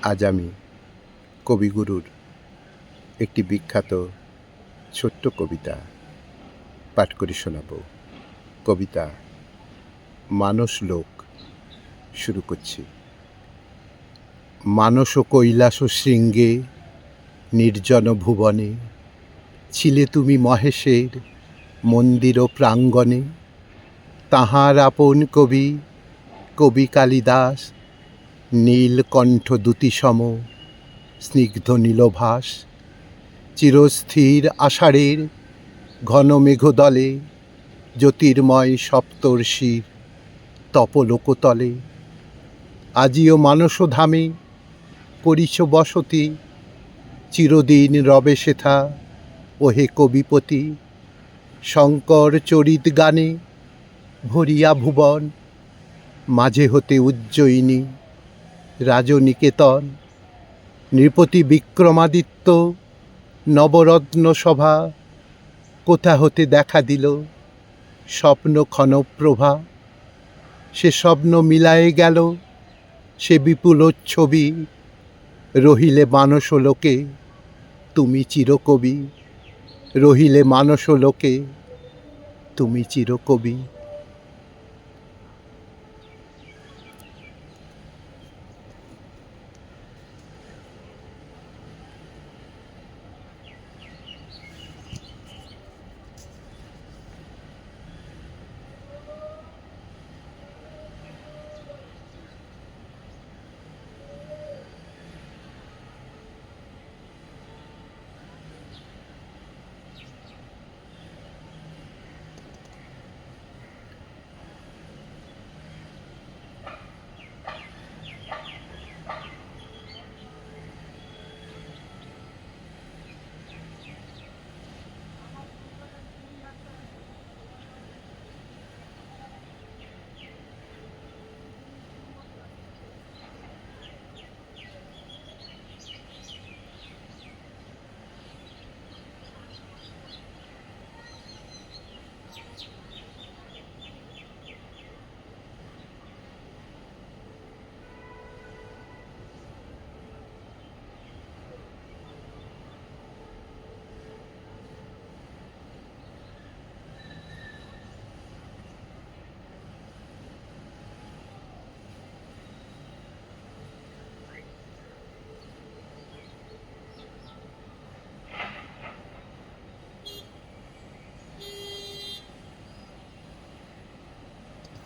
আজ আমি কবিগুরুর একটি বিখ্যাত ছোট্ট কবিতা পাঠ করে শোনাব। কবিতা মানস লোক। শুরু করছি। মানস কৈলাস শৃঙ্গে নির্জন ভুবনে ছিলে তুমি মহেশের মন্দির প্রাঙ্গণে। তাহার আপন কবি কবি কালিদাস নীলকণ্ঠ দ্যুতিসম স্নিগ্ধ নীলভাস চিরস্থির আষাঢ়ের ঘন মেঘদলে জ্যোতির্ময় সপ্তর্ষির তপলোকতলে। আজিও মানসধামে করিছ বসতি, চিরদিন রবে সেথা ওহে কবিপতি। শঙ্কর চরিত গানে ভরিয়া ভুবন, মাঝে হতে উজ্জয়িনী রাজনিকেতন। নৃপতি বিক্রমাদিত্য নবরত্ন সভা, কোথা হতে দেখা দিল স্বপ্ন ক্ষণপ্রভা। সে স্বপ্ন মিলায়ে গেল সে বিপুল ছবি, রহিলে মানস লোকে তুমি চিরকবি। রহিলে মানস লোকে তুমি চিরকবি।